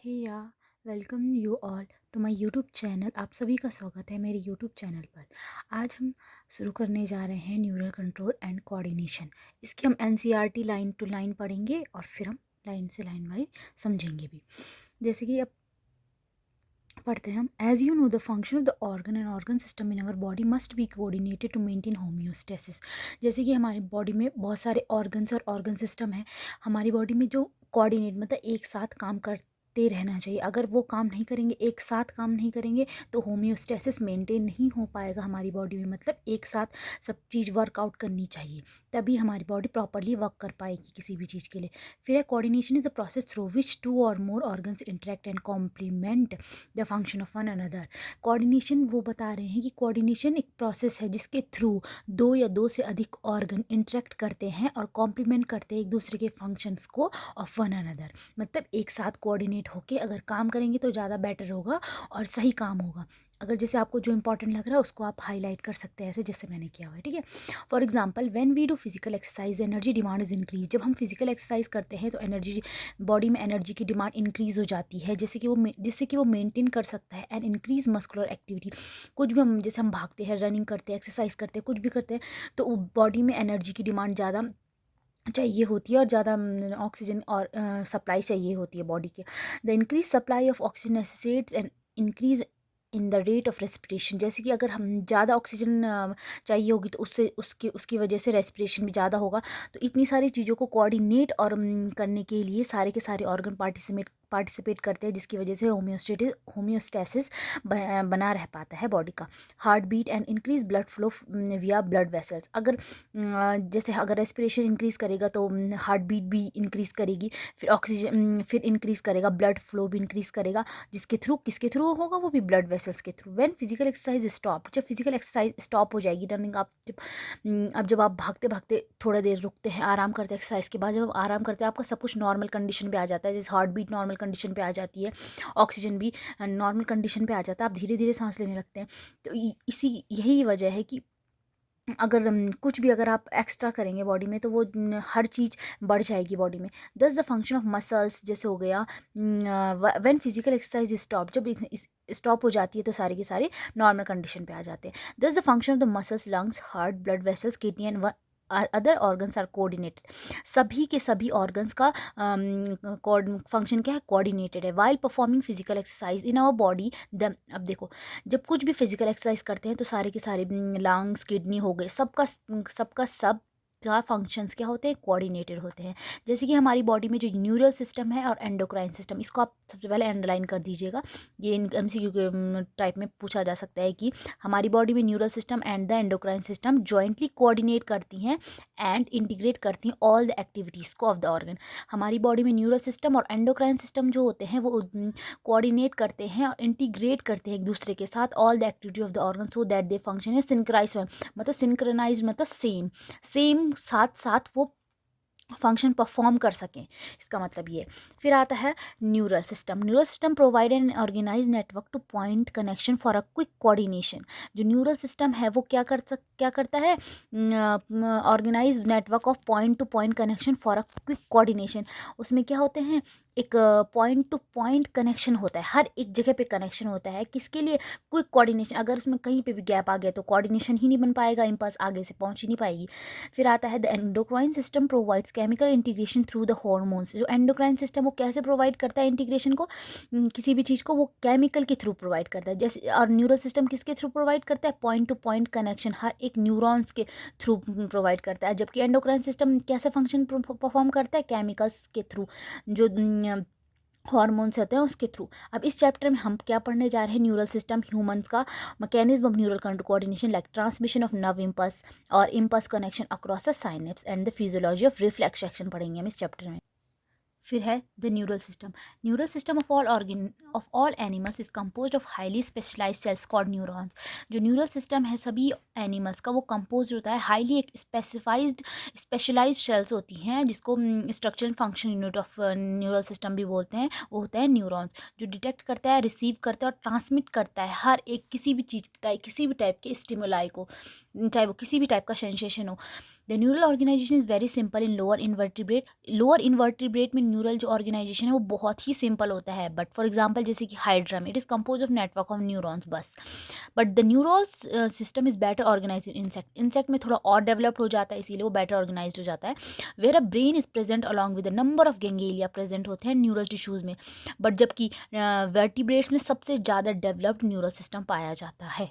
Hey yeah welcome you all to my YouTube channel. आप सभी का स्वागत है मेरे यूट्यूब चैनल पर। आज हम शुरू करने जा रहे हैं न्यूरल कंट्रोल एंड कोऑर्डिनेशन। इसकी हम एनसीईआरटी लाइन टू लाइन पढ़ेंगे और फिर हम लाइन से लाइन वाइज समझेंगे भी। जैसे कि अब पढ़ते हैं हम। As you know the function of the organ and organ system in our body must be coordinated to maintain homeostasis. जैसे कि हमारी बॉडी में बहुत सारे ऑर्गन्स और ऑर्गन सिस्टम है। हमारी बॉडी में जो कोऑर्डिनेट मतलब एक साथ काम करते रहना चाहिए। अगर वो काम नहीं करेंगे, एक साथ काम नहीं करेंगे, तो होम्योस्टेसिस मेंटेन नहीं हो पाएगा हमारी बॉडी में। मतलब एक साथ सब चीज़ वर्कआउट करनी चाहिए, तभी हमारी बॉडी प्रॉपरली वर्क कर पाएगी किसी भी चीज़ के लिए। फिर है coordination is a process through which two or more organs interact and complement the function of one another. Coordination वो बता रहे हैं कि कोऑर्डिनेशन एक प्रोसेस है जिसके थ्रू दो या दो से अधिक ऑर्गन इंटरेक्ट करते हैं और कॉम्प्लीमेंट करते हैं एक दूसरे के फंक्शंस को ऑफ वन अनदर। मतलब एक साथ कोऑर्डिनेट होके अगर काम करेंगे तो ज़्यादा बेटर होगा और सही काम होगा। अगर जैसे आपको जो इंपॉर्टेंट लग रहा है उसको आप हाईलाइट कर सकते हैं, ऐसे जैसे मैंने किया हुआ है, ठीक है। For example when we do physical exercise energy demand is increase. जब हम फिजिकल एक्सरसाइज करते हैं तो एनर्जी बॉडी में एनर्जी की डिमांड इंक्रीज हो जाती है, जिससे कि वो मेंटेन कर सकता है एंड इंक्रीज मस्कुलर एक्टिविटी। कुछ भी हम जैसे हम भागते हैं, रनिंग करते हैं, एक्सरसाइज करते हैं, कुछ भी करते हैं, तो बॉडी में एनर्जी की डिमांड ज़्यादा चाहिए होती है और ज़्यादा ऑक्सीजन और सप्लाई चाहिए होती है बॉडी के। The increase supply of oxygen necessitates and increase in the rate of respiration. जैसे कि अगर हम ज़्यादा ऑक्सीजन चाहिए होगी तो उससे उसकी उसकी वजह से रेस्पिरेशन भी ज़्यादा होगा। तो इतनी सारी चीज़ों को कोऑर्डिनेट और करने के लिए सारे के सारे ऑर्गन पार्टिसिपेट करते हैं, जिसकी वजह से होम्योस्टेसिस बना रह पाता है बॉडी का। Heart beat and increase blood flow via blood vessels. अगर जैसे अगर रेस्पिरेशन इंक्रीज करेगा तो हार्ट बीट भी इंक्रीज करेगी, फिर ऑक्सीजन फिर इंक्रीज करेगा, ब्लड फ्लो भी इंक्रीज करेगा, जिसके थ्रू किसके थ्रू होगा, वो भी ब्लड वेसल्स के through. When physical exercise stop, जब फिजिकल एक्सरसाइज स्टॉप हो जाएगी, रनिंग आप जब आप भागते भागते थोड़ा देर रुकते हैं, आराम करते हैं, एक्सरसाइज के बाद जब आप आराम करते हैं आपका सब कुछ नॉर्मल कंडीशन पे आ जाता है। जैसे हार्ट बीट नॉर्मल कंडीशन पे आ जाती है, ऑक्सीजन भी नॉर्मल कंडीशन पे आ जाता है, आप धीरे धीरे सांस लेने लगते हैं। तो इसी यही वजह है कि अगर कुछ भी अगर आप एक्स्ट्रा करेंगे बॉडी में तो वो हर चीज़ बढ़ जाएगी बॉडी में। दस द फंक्शन ऑफ मसल्स जैसे हो गया, व्हेन फिजिकल एक्सरसाइज स्टॉप, जब स्टॉप हो जाती है तो सारे के सारे नॉर्मल कंडीशन पे आ जाते हैं। Thus the function of the muscles, lungs, heart, blood vessels, kidney and other organs are coordinated. सभी के सभी ऑर्गन्स का फंक्शन क्या है, कोऑर्डिनेटेड है। While performing physical exercise in our body the, अब देखो जब कुछ भी फिजिकल एक्सरसाइज करते हैं तो सारे के सारे लंग्स, किडनी हो गए, सबका सबका सब का फंक्शंस क्या होते हैं, कोऑर्डिनेटेड होते हैं। जैसे कि हमारी बॉडी में जो न्यूरल सिस्टम है और एंडोक्राइन सिस्टम, इसको आप सबसे पहले अंडरलाइन कर दीजिएगा। ये एमसीक्यू के टाइप में पूछा जा सकता है कि हमारी बॉडी में neural system and the endocrine system jointly coordinate करती हैं एंड इंटीग्रेट करती हैं ऑल द एक्टिविटीज़ को ऑफ द ऑर्गन। हमारी बॉडी में न्यूरल सिस्टम और एंडोक्राइन सिस्टम जो होते हैं वो कोऑर्डिनेट करते हैं और इंटीग्रेट करते हैं एक दूसरे के साथ all the activity of the organ so that they function है सिंक्राइज। मतलब सिंक्रोनाइज मतलब सेम सेम साथ साथ वो फंक्शन परफॉर्म कर सकें, इसका मतलब ये। फिर आता है neural system. Neural system provide an organize network to point connection for a quick coordination. जो न्यूरल सिस्टम है वो क्या करता है, organize network of point to point connection for a quick coordination. उसमें क्या होते हैं, एक पॉइंट टू पॉइंट कनेक्शन होता है, हर एक जगह पे कनेक्शन होता है, किसके लिए, क्विक कोऑर्डिनेशन। अगर उसमें कहीं पे भी गैप आ गया तो कोऑर्डिनेशन ही नहीं बन पाएगा, इम्पल्स आगे से पहुंच ही नहीं पाएगी। फिर आता है the endocrine system provides chemical integration through the hormones. जो एंडोक्राइन सिस्टम वो कैसे प्रोवाइड करता है इंटीग्रेशन को, किसी भी चीज़ को वो केमिकल के थ्रू प्रोवाइड करता है। जैसे और न्यूरल सिस्टम किसके थ्रू प्रोवाइड करता है, पॉइंट टू पॉइंट कनेक्शन हर एक न्यूरॉन्स के थ्रू प्रोवाइड करता है। जबकि एंडोक्राइन सिस्टम कैसे फंक्शन परफॉर्म करता है, केमिकल्स के थ्रू, जो हॉर्मोन्स होते हैं उसके थ्रू। अब इस चैप्टर में हम क्या पढ़ने जा रहे हैं, न्यूरल सिस्टम, ह्यूमंस का mechanism of neural coordination like transmission of nerve impulse और impulse connection across the synapse and the physiology of reflex action पढ़ेंगे हम इस चैप्टर में। फिर है the neural system. Neural system of all animals is composed of highly specialized cells called neurons. जो neural system है सभी एनिमल्स का वो कंपोज होता है हाईली एक स्पेशलाइज्ड सेल्स होती हैं, जिसको structure and function unit of neural system भी बोलते हैं। वो होता है न्यूरॉन्स, जो डिटेक्ट करता है, रिसीव करता है और ट्रांसमिट करता है हर एक किसी भी चीज़ किसी भी टाइप के स्टिमुलाई को, चाहे वो किसी भी टाइप का सेंसेशन हो। The neural organisation is very simple in lower invertebrate. Lower invertebrate में न्यूरल जो ऑर्गेनाइजेशन है वो बहुत ही सिंपल होता है, बट फॉर एग्जांपल जैसे कि हाइड्रा में it is compose of network of neurons बस। But the neural system is better organize in insect. Insect में थोड़ा और डेवलप्ड हो जाता है, इसीलिए वो बेटर ऑर्गेनाइज हो जाता है। Where a brain is present along with the number of ganglia present होते हैं न्यूरल टिश्यूज़ में, बट जबकि वर्टिब्रेट्स में सबसे ज़्यादा डेवलप्ड न्यूरल सिस्टम पाया जाता है।